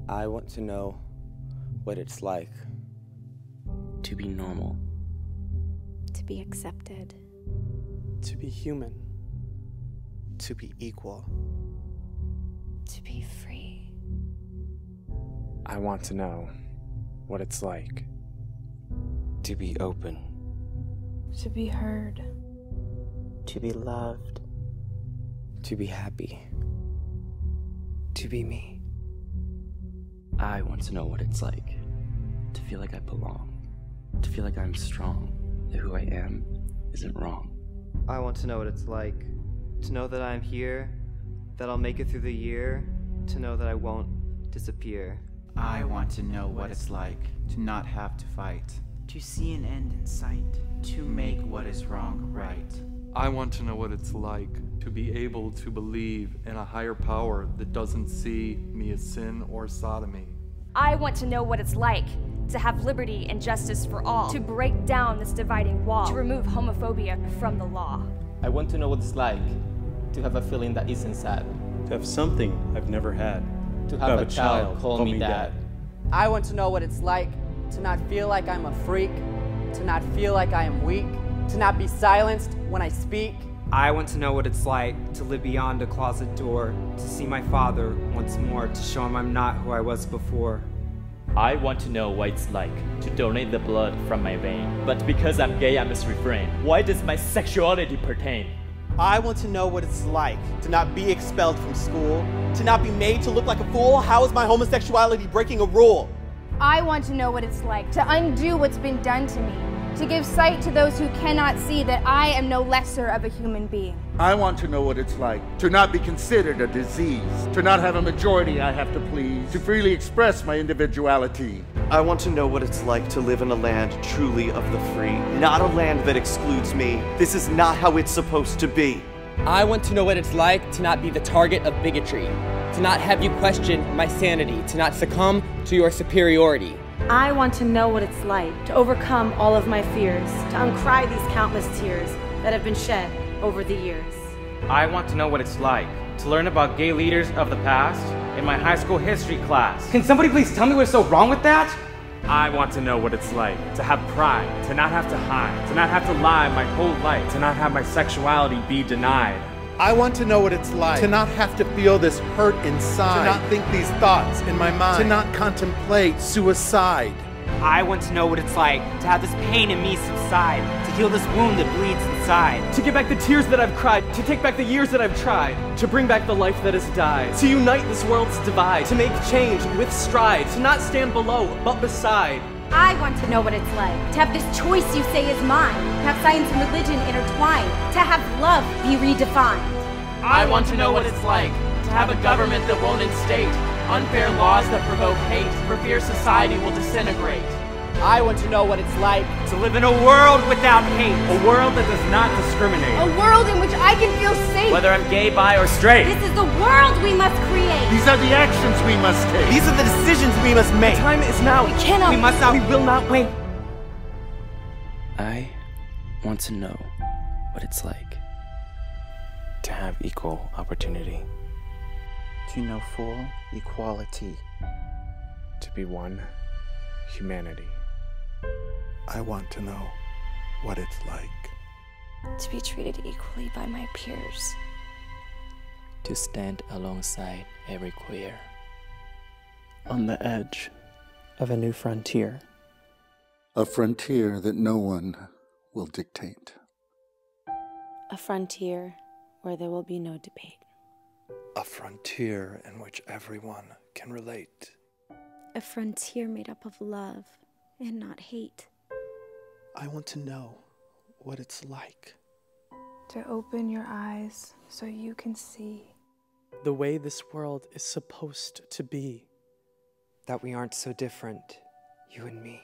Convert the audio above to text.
I want to know what it's like to be normal, to be accepted, to be human, to be equal, to be free. I want to know what it's like to be open, to be heard, to be loved, to be happy, to be me. I want to know what it's like to feel like I belong, to feel like I'm strong, that who I am isn't wrong. I want to know what it's like to know that I'm here, that I'll make it through the year, to know that I won't disappear. I want to know what it's like to not have to fight, to see an end in sight, to make what is wrong right. I want to know what it's like to be able to believe in a higher power that doesn't see me as sin or sodomy. I want to know what it's like to have liberty and justice for all, to break down this dividing wall, to remove homophobia from the law. I want to know what it's like to have a feeling that isn't sad, to have something I've never had, to have a child call me dad. I want to know what it's like to not feel like I'm a freak, to not feel like I am weak, to not be silenced when I speak. I want to know what it's like to live beyond a closet door, to see my father once more, to show him I'm not who I was before. I want to know what it's like to donate the blood from my vein. But because I'm gay, I must refrain. Why does my sexuality pertain? I want to know what it's like to not be expelled from school, to not be made to look like a fool. How is my homosexuality breaking a rule? I want to know what it's like to undo what's been done to me, to give sight to those who cannot see that I am no lesser of a human being. I want to know what it's like to not be considered a disease, to not have a majority I have to please, to freely express my individuality. I want to know what it's like to live in a land truly of the free, not a land that excludes me. This is not how it's supposed to be. I want to know what it's like to not be the target of bigotry, to not have you question my sanity, to not succumb to your superiority. I want to know what it's like to overcome all of my fears, to uncry these countless tears that have been shed over the years. I want to know what it's like to learn about gay leaders of the past in my high school history class. Can somebody please tell me what's so wrong with that? I want to know what it's like to have pride, to not have to hide, to not have to lie my whole life, to not have my sexuality be denied. I want to know what it's like to not have to feel this hurt inside, to not think these thoughts in my mind, to not contemplate suicide. I want to know what it's like to have this pain in me subside, to heal this wound that bleeds inside, to get back the tears that I've cried, to take back the years that I've tried, to bring back the life that has died, to unite this world's divide, to make change with stride, to not stand below but beside. I want to know what it's like to have this choice you say is mine, to have science and religion intertwined, to have love be redefined. I want to know what it's like to have a government that won't instate unfair laws that provoke hate, for fear society will disintegrate. I want to know what it's like to live in a world without hate, a world that does not discriminate, a world in which I can feel safe, whether I'm gay, bi, or straight. This is the world we must create. These are the actions we must take. These are the decisions we must make. The time is now. We cannot. We must not. We will not wait. I want to know what it's like to have equal opportunity, to know full equality, to be one humanity. I want to know what it's like to be treated equally by my peers, to stand alongside every queer, on the edge of a new frontier. A frontier that no one will dictate. a frontier where there will be no debate. A frontier in which everyone can relate. A frontier made up of love and not hate. I want to know what it's like to open your eyes so you can see the way this world is supposed to be. That we aren't so different, you and me.